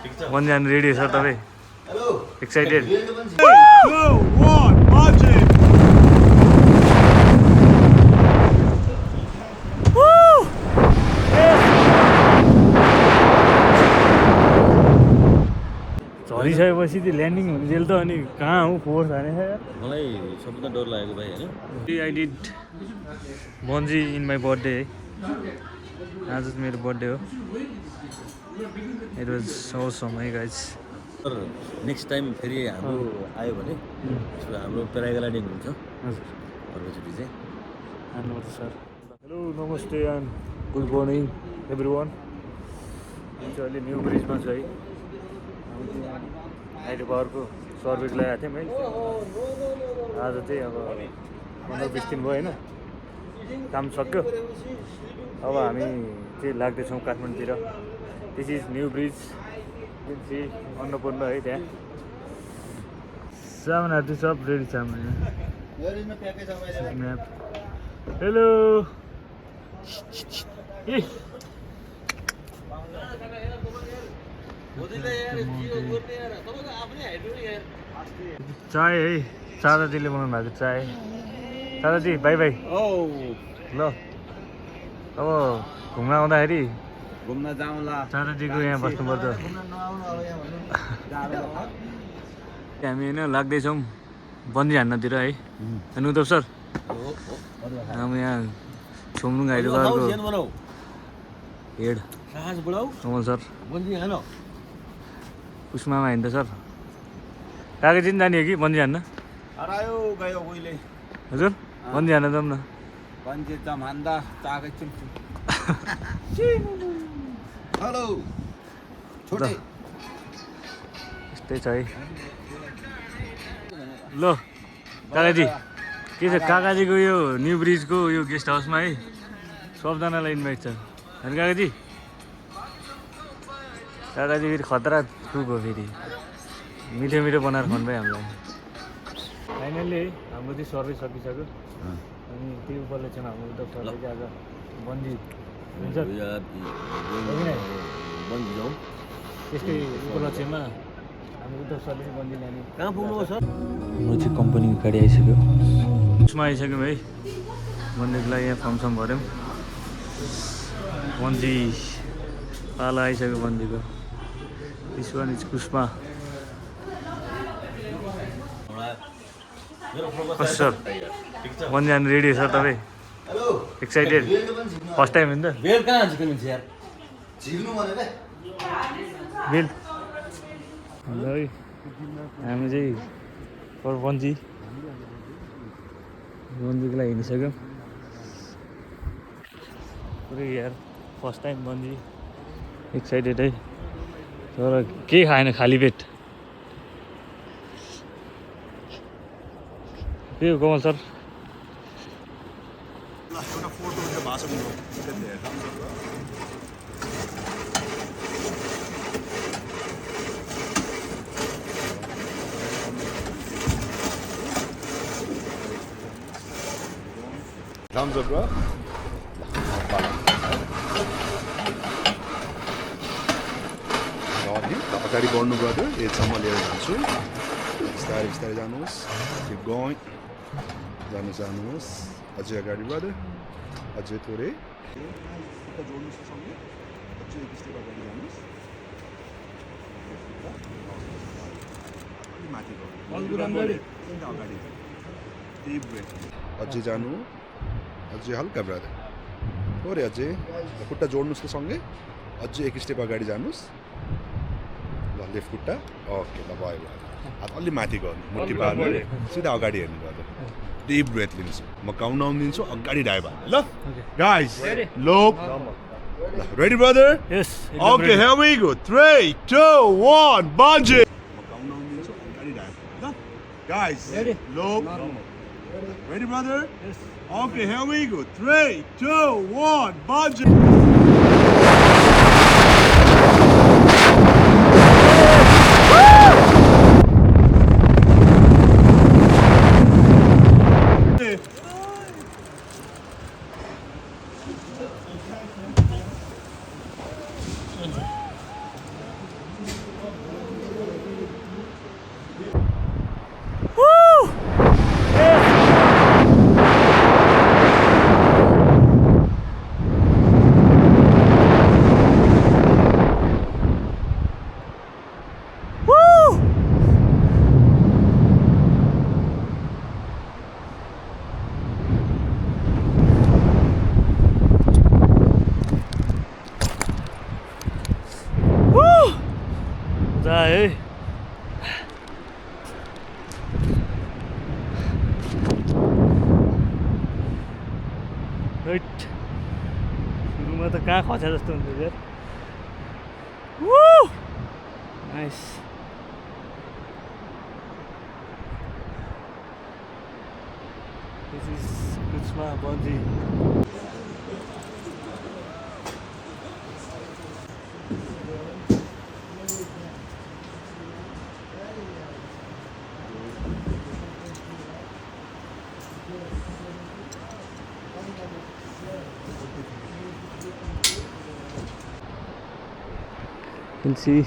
One ready, sir. Hello. Excited. 3, 2, 1, march it. झरिसकेपछि त्यो landing हुन्जेल त अनि कहाँ हो फोर्स हाने छ यार मलाई सबभन्दा डर लागेको भाइ होइन I did bungee in my birthday है आज चाहिँ मेरो बर्थडे हो इट वाज awesome है गाइज तर नेक्स्ट टाइम फेरि हाम्रो आयो भने हाम्रो प्याराग्लाइडिङ हुन्छ अर्कोचोटि चाहिँ हान्नुपर्छ सर हेलो नमस्ते and good morning every one चाहिँ अहिले न्यू ब्रिजमा छ है हाइड्रो पावरको सर्भिस लगाएको थियौँ है आज चाहिँ अब 15-20 दिन भयो होइन काम सक्यो अब हामी चाहिँ लाग्दैछौँ काठमाडौँतिर this is new bridge Annapurna है त्यहाँ सामानहरू सब रेडी छ हाम्रो हेलो चाय है चादाजीले बनाउनु भएको चाय चादाजी बाई बाई ल अब घुम्न आउँदाखेरि घुम्न जाउँला चादाजीको यहाँ बस्नुपर्छ हामी होइन लाग्दैछौँ बन्दी हान्नतिर है अनि उद्धव सर हामी यहाँ छोम्नु हाइड्रोबारको हेड कमल सर उस्मामा हिँड्दा सर कागजी जाने हो कि बन्दी हान्न हरायो गयो कोहीले हजुर बन्दी हान्न जाउँ न बन्जी जम हान्दा चाकै चुम्छु हेलो छोटे यस्तै छ है ल काकाजी के छ काकाजीको यो न्यू ब्रिजको यो गेस्ट हाउसमा है सबजनालाई इन्भाइट छ होइन काकाजी काकाजी फेरि खतरा कुक हो फेरि मिठो मिठो बनाएर खुवाउनु भयो हामीलाई फाइनल्ली है हाम्रो चाहिँ सर्भिस सकिसक्यो अनि त्यही उपलक्ष्यमा हाम्रो उद्धव सरले चाहिँ आज बन्दी हुन्छ त्यस्तै उपलक्ष्यमा हाम्रो उद्धव सरले चाहिँ बन्दी लाने कहाँ पुग्नुभयो सर हाम्रो चाहिँ कम्पनीको गाडी आइसक्यो उसमा आइसक्यौँ है बन्दीको लागि यहाँ फर्म सम भऱ्यौँ बन्दी पाला आइसक्यो बन्दीको दिस वान इज पुष्पा कस्तो सर बन्दी जानु रेडी सर तपाईँ हेलो एक्साइटेड फर्स्ट टाइम होइन त बेल कहाँ झिक्नुहुन्छ यार झिक्नु भनेर बिल है हामी चाहिँ पर बन्जी बन्जीको लागि हिँडिसक्यौँ पुरै यार फर्स्ट टाइम बन्जी एक्साइटेड है तर केही खाएन खाली पेट के हो कमल सर Thumbs up, bro. अगाडि बढ्नु पर्यो एजसम्म लिएर जान्छु बिस्तारै बिस्तारै जानुहोस् किप गोइङ जानुहोस् अझै अगाडि बढ्यो अझै थोरै जोड्नुहोस् सँगै अझै एक स्टेप अगाडि जानुहोस् माथि अगाडि डिप ब्रेथ अझै जानु अझै हल्का ब्रदर थोरै अझै खुट्टा जोड्नुहोस् त सँगै अझै एक स्टेप अगाडि जानुहोस् ल लेफ्ट खुट्टा ओके ल भयो हात अलि माथि गर्नु मुट्ठी पार्नु सिधा अगाडि हेर्नु गर्दा डिप ब्रेथ लिन्छु म काउन्ट डाउन दिन्छु अगाडि ड्राइभ ल गाइस लोक ल ready brother yes okay here we go 3 2 1 bungee म काउन्ट डाउन दिन्छु अगाडि ड्राइभ ल गाइस लोक ready brother yes okay here we go 3 2 1 bungee मजा आयो है सुरुमा त कहाँ खस्या जस्तो हुन्छ यार nice This is Kuchma Bungee. You can see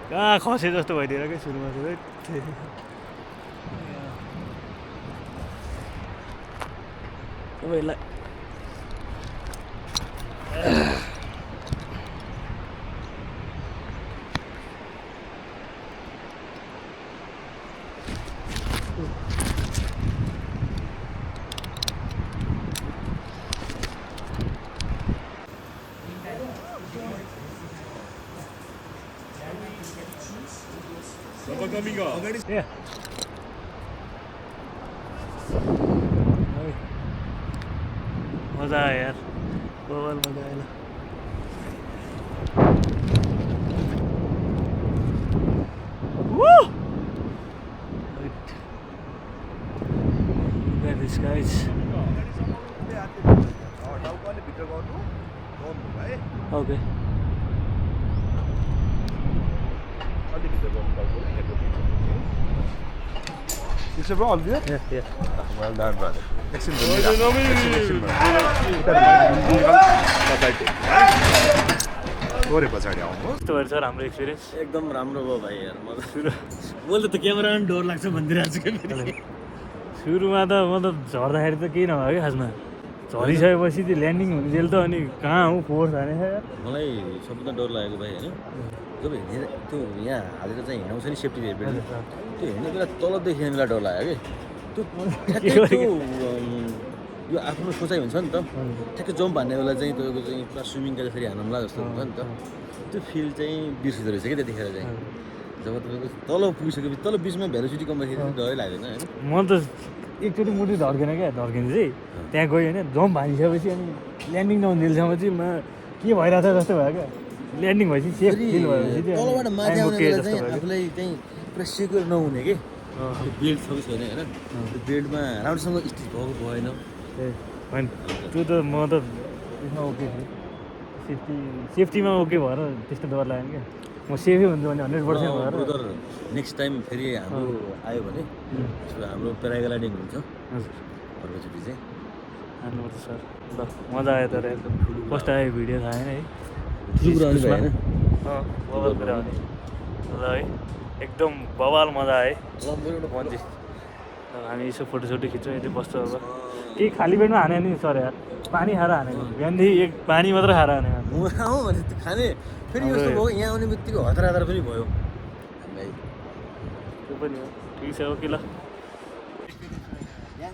कहाँ खसे जस्तो भइदिएर क्या सुरुमा चाहिँ तपाईँलाई Yeah. मजा आयो यार बवाल मजा आयो Look at this guys. Okay. Is it all there? Yeah. Well done, brother. Excellent. थोरै पछाडि आउनुहोस् कस्तो भयो सर हाम्रो एक्सपिरियन्स एकदम राम्रो भयो भाइ यार मैले त क्यामेरामा डर लाग्छ भनिदिरहेको छु क्या सुरुमा त म त झर्दाखेरि त केही नभयो कि खासमा झरिसकेपछि त्यो ल्यान्डिङ हुने जेल त अनि कहाँ हो फोर्स हाने मलाई सबभन्दा डर लागेको भाइ होइन जब हिँडेर त्यो यहाँ हालेर चाहिँ हिँडाउँछ नि सेफ्टी हेल्मेट त्यो हिँड्ने बेला तल देखिने बेला डर लाग्यो कि त्यो ठ्याक्कै त्यो यो आफ्नो सोचाइ हुन्छ नि त ठ्याक्कै जम्प हान्ने बेला चाहिँ तपाईँको चाहिँ पुरा स्विमिङ गर्दाखेरि हान्नुला जस्तो हुन्छ नि त त्यो फिल चाहिँ बिर्सिँदो रहेछ क्या त्यतिखेर चाहिँ जब तपाईँको तल पुगिसकेपछि तल बिचमा भेलोसिटी कम भएपछि डरै लाग्दैन होइन म त एकचोटि मुटु धर्केन क्या धर्किनु चाहिँ त्यहाँ गयो होइन जम्प हानिसकेपछि अनि ल्यान्डिङ नहुने जेलसम्म चाहिँ म के भइरहेको छ जस्तो भयो क्या ल्यान्डिङ भएपछि सेफ फिल भएपछि तलबाट माथि आउने बेला चाहिँ आफूलाई चाहिँ पुरा सेक्योर नहुने कि त्यो बेल्ट छ कि छैन होइन त्यो बेल्टमा राम्रोसँग स्टिच भएको भएन ए होइन त्यो त म त त्यसमा ओके थिएँ सेफ्टीमा ओके भएर त्यस्तो डर लागेन क्या म सेफै हुन्छु भने 100% भएर ब्रदर नेक्स्ट टाइम फेरि हाम्रो आयो भने हाम्रो प्याराग्लाइडिङ हुन्छ हजुर अर्कोचोटि चाहिँ हान्नुपर्छ सर ल मजा आयो तर एकदम फर्स्ट आयो भिडियो थाहा होइन है बवाल कुरा भने ल है एकदम बवाल मजा आयो मन्जी हामी यसो फोटोसोटो खिच्छौँ यति बस्छ अब केही खाली पेटमा हाने नि सर यार पानी खाएर हानेको बिहानदेखि एक पानी मात्रै खाएर हानेको आउँ भने खाने फेरि यस्तो भयो यहाँ आउने बित्तिकै हतार हतार पनि भयो हामीलाई त्यो पनि हो ठिक छ ओके ल होइन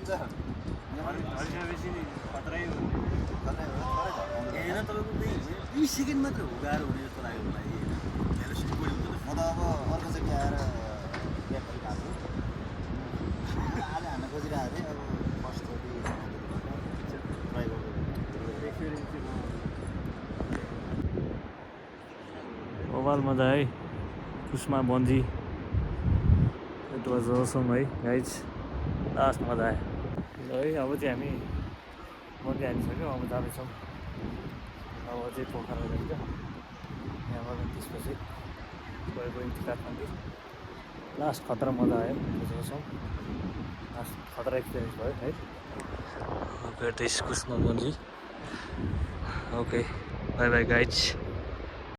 तपाईँको 20 सेकेन्ड मात्र हो गाह्रो हुने जस्तो लाग्यो मलाई भेलोसिटी बढी हुन्छ म त अब अर्कोचोटि आएर ब्याक गरिरहेको आज हान्न खोजिरहेको थिएँ अब फर्स्टचोटि ट्राई गर्नु बवाल मजा है Kusma bungee it was Assam है गाइज लास्ट मजा आयो ल है अब चाहिँ हामी बन्जी हानिसक्यो अब जाँदैछौँ अब चाहिँ पोखरा जान्छ यहाँबाट त्यसपछि गएको इन्टी काठमाडौँ लास्ट खतरा मजा आयो असम लास्ट खतरा एक्सपिरियन्स भयो है Kusma bungee okay bye bye guys